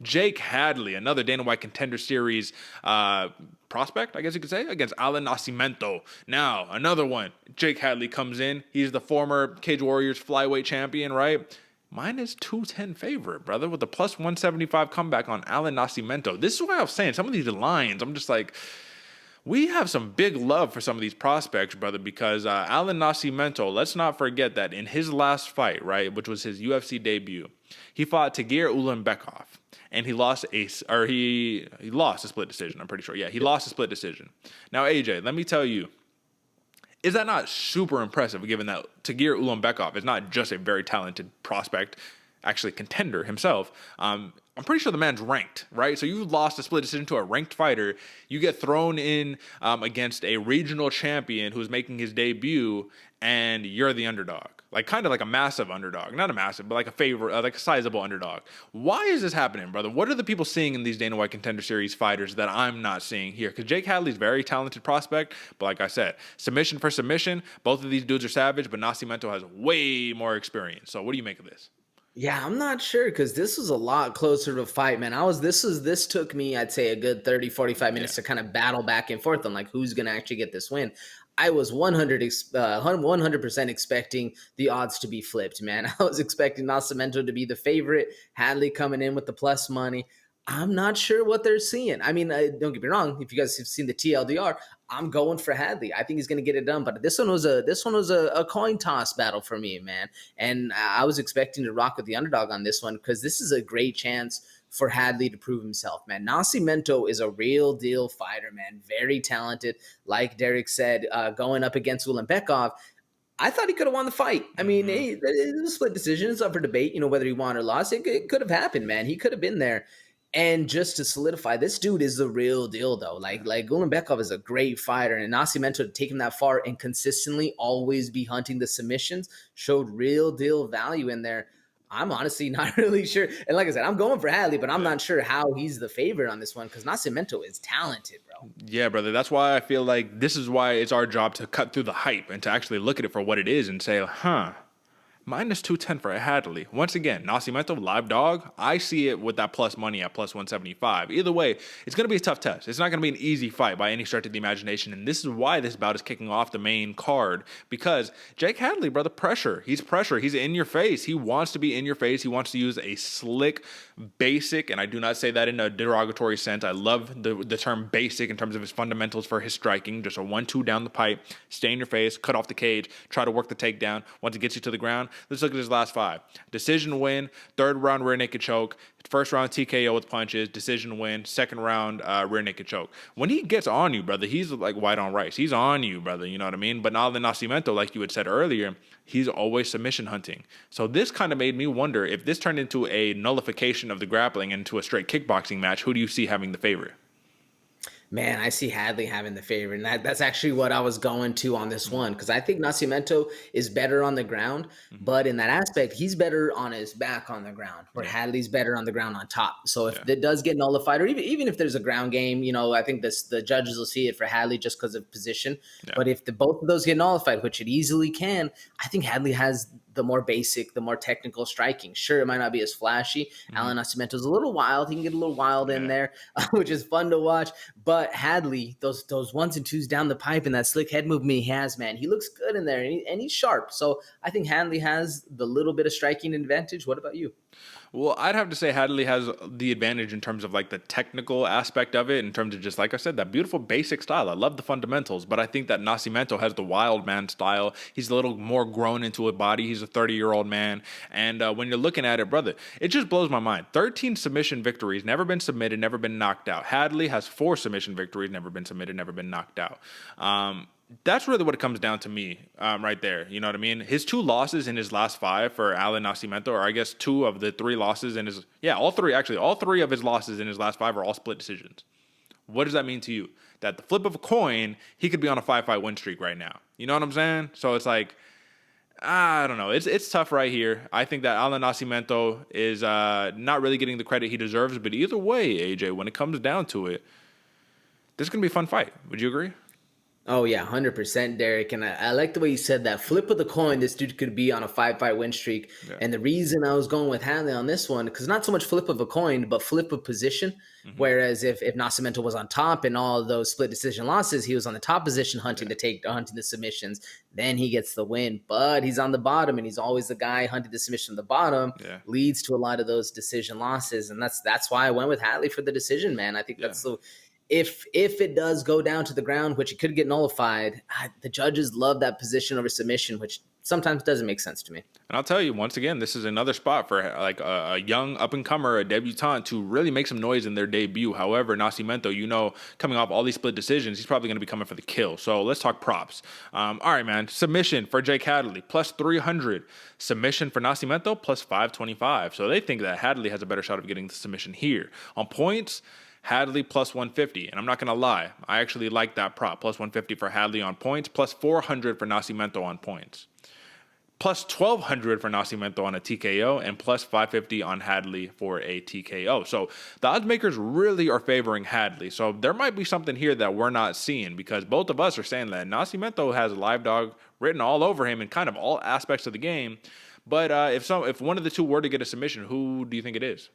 Jake Hadley, another Dana White Contender Series prospect, I guess you could say, against Allan Nascimento. Now, another one. Jake Hadley comes in. He's the former Cage Warriors flyweight champion, right? Minus 210 favorite, brother, with a plus 175 comeback on Allan Nascimento. This is why I was saying some of these lines, I'm just like, we have some big love for some of these prospects, brother, because Allan Nascimento, let's not forget that in his last fight, right, which was his UFC debut, he fought Tagir Ulanbekov, and he lost he lost a split decision, I'm pretty sure. Yeah, he lost a split decision. Now, AJ, let me tell you, is that not super impressive, given that Tagir Ulanbekov is not just a very talented prospect, actually contender himself? I'm pretty sure the man's ranked, right? So you lost a split decision to a ranked fighter. You get thrown in against a regional champion who's making his debut, and you're the underdog. Like, kind of like a massive underdog. Not a massive, but like like a sizable underdog. Why is this happening, brother? What are the people seeing in these Dana White Contender Series fighters that I'm not seeing here? Because Jake Hadley's a very talented prospect, but like I said, submission for submission, both of these dudes are savage, but Nascimento has way more experience. So what do you make of this? Yeah, I'm not sure because this was a lot closer to a fight, man. This took me, I'd say, a good 30, 45 minutes to kind of battle back and forth on like who's going to actually get this win. I was 100% expecting the odds to be flipped, man. I was expecting Nascimento to be the favorite, Hadley coming in with the plus money. I'm not sure what they're seeing. I mean, don't get me wrong. If you guys have seen the TLDR, I'm going for Hadley. I think he's going to get it done. But this one was a coin toss battle for me, man. And I was expecting to rock with the underdog on this one because this is a great chance for Hadley to prove himself, man. Nascimento is a real deal fighter, man. Very talented. Like Derek said, going up against Ulanbekov, I thought he could have won the fight. I mean, it was a split decision. It's up for debate, whether he won or lost. It could have happened, man. He could have been there. And just to solidify, this dude is the real deal, though. Like Ulanbekov is a great fighter, and Nascimento to take him that far and consistently always be hunting the submissions showed real deal value in there. I'm honestly not really sure. And like I said, I'm going for Hadley, but I'm not sure how he's the favorite on this one because Nascimento is talented, bro. Yeah, brother. That's why I feel like this is why it's our job to cut through the hype and to actually look at it for what it is and say, minus 210 for Hadley. Once again, Nascimento, live dog. I see it with that plus money at plus 175. Either way, it's going to be a tough test. It's not going to be an easy fight by any stretch of the imagination. And this is why this bout is kicking off the main card. Because Jake Hadley, brother, pressure. He's pressure. He's in your face. He wants to be in your face. He wants to use a slick, basic, and I do not say that in a derogatory sense. I love the term basic in terms of his fundamentals for his striking. Just a 1-2 down the pipe, stay in your face, cut off the cage, try to work the takedown. Once it gets you to the ground, let's look at his last 5. Decision win, 3rd round rear naked choke, 1st round TKO with punches, decision win, 2nd round rear naked choke. When he gets on you, brother, he's like white on rice. He's on you, brother, you know what I mean? But Allan Nascimento, like you had said earlier, he's always submission hunting. So this kind of made me wonder if this turned into a nullification of the grappling into a straight kickboxing match, who do you see having the favorite? Man, I see Hadley having the favorite, and that's actually what I was going to on this one because I think Nascimento is better on the ground, but in that aspect, he's better on his back on the ground, where Hadley's better on the ground on top. So if it does get nullified, or even if there's a ground game, I think the judges will see it for Hadley just because of position. Yeah. But if both of those get nullified, which it easily can, I think Hadley has the more basic, the more technical striking. Sure, it might not be as flashy. Allan Nascimento's a little wild. He can get a little wild in there, which is fun to watch. But Hadley, those 1s and 2s down the pipe and that slick head movement he has, man, he looks good in there and he's sharp. So I think Hadley has the little bit of striking advantage. What about you? Well, I'd have to say Hadley has the advantage in terms of like the technical aspect of it, in terms of just, like I said, that beautiful basic style. I love the fundamentals, but I think that Nascimento has the wild man style. He's a little more grown into a body. He's a 30-year-old man. And when you're looking at it, brother, it just blows my mind. 13 submission victories, never been submitted, never been knocked out. Hadley has 4 submission victories, never been submitted, never been knocked out. That's really what it comes down to me right there. You know what I mean? His 2 losses in his last 5 for Allan Nascimento, or I guess 2 of the 3 losses in his... Yeah, all 3 of his losses in his last 5 are all split decisions. What does that mean to you? That the flip of a coin, he could be on a 5-fight win streak right now. You know what I'm saying? So it's like, I don't know. It's tough right here. I think that Allan Nascimento is not really getting the credit he deserves, but either way, AJ, when it comes down to it, this is going to be a fun fight. Would you agree? Oh yeah, 100%, Derek. And I like the way you said that. Flip of the coin, this dude could be on a 5-fight win streak. Yeah. And the reason I was going with Hadley on this one, because not so much flip of a coin, but flip of position. Hmm. Whereas if Nascimento was on top and all of those split decision losses, he was on the top position hunting hunting the submissions. Then he gets the win. But he's on the bottom, and he's always the guy hunting the submission on the bottom. Yeah. Leads to a lot of those decision losses, and that's why I went with Hadley for the decision, man. I think that's the if it does go down to the ground, which it could get nullified, the judges love that position over submission, which sometimes doesn't make sense to me. And I'll tell you, once again, this is another spot for like a young up-and-comer, a debutant, to really make some noise in their debut. However, Nascimento, coming off all these split decisions, he's probably going to be coming for the kill. So let's talk props. All right, man. Submission for Jake Hadley, plus 300. Submission for Nascimento, plus 525. So they think that Hadley has a better shot of getting the submission here. On points, Hadley plus 150. And I'm not going to lie, I actually like that prop. Plus 150 for Hadley on points, plus 400 for Nascimento on points. Plus 1,200 for Nascimento on a TKO, and plus 550 on Hadley for a TKO. So the odds makers really are favoring Hadley. So there might be something here that we're not seeing, because both of us are saying that Nascimento has a live dog written all over him in kind of all aspects of the game. But if one of the two were to get a submission, who do you think it is?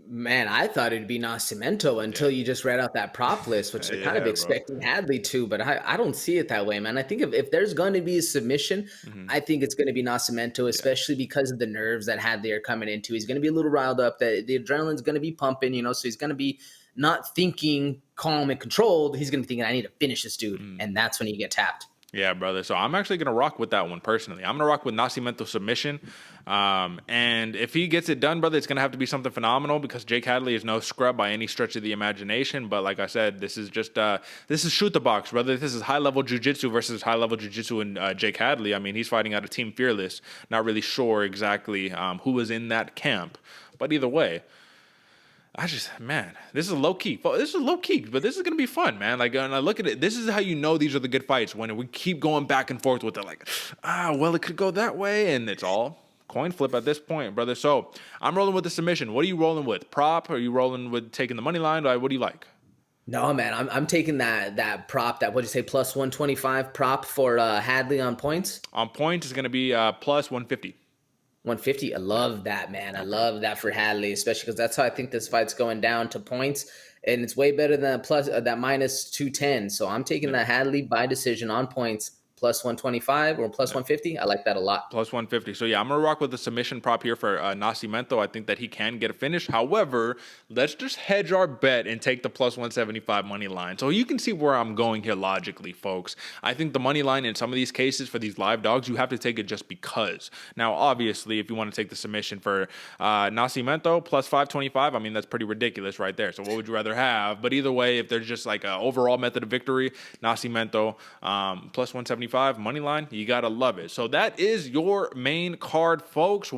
Man, I thought it'd be Nascimento until you just read out that prop list, which they're kind of expecting Hadley to, but I don't see it that way, man. I think if there's going to be a submission, I think it's going to be Nascimento, especially because of the nerves that Hadley are coming into. He's going to be a little riled up, that the adrenaline's going to be pumping, so he's going to be not thinking calm and controlled. He's going to be thinking, I need to finish this dude, and that's when you get tapped. Yeah, brother. So I'm actually going to rock with that one personally. I'm going to rock with Nascimento submission. And if he gets it done, brother, it's going to have to be something phenomenal, because Jake Hadley is no scrub by any stretch of the imagination. But like I said, this is just this is shoot the box, brother. This is high-level jiu-jitsu versus high-level jiu-jitsu in Jake Hadley. I mean, he's fighting out of Team Fearless. Not really sure exactly who was in that camp. But either way, this is low key. This is low key, but this is gonna be fun, man. Like, and I look at it. This is how you know these are the good fights, when we keep going back and forth with it. Like, well, it could go that way, and it's all coin flip at this point, brother. So I'm rolling with the submission. What are you rolling with? Prop? Are you rolling with taking the money line? What do you like? No, man, I'm taking that prop, that what'd you say, plus 125 prop for Hadley on points. On points is gonna be plus 150. 150. I love that, man. I love that for Hadley, especially because that's how I think this fight's going down to points, and it's way better than that minus 210. So I'm taking that Hadley by decision on points, plus 125 or plus 150. I like that a lot. Plus 150. So, yeah, I'm going to rock with the submission prop here for Nascimento. I think that he can get a finish. However, let's just hedge our bet and take the plus 175 money line. So you can see where I'm going here logically, folks. I think the money line in some of these cases for these live dogs, you have to take it just because. Now, obviously, if you want to take the submission for Nascimento, plus 525, I mean, that's pretty ridiculous right there. So what would you rather have? But either way, if there's just like an overall method of victory, Nascimento plus 175 money line, you gotta love it. So that is your main card, folks.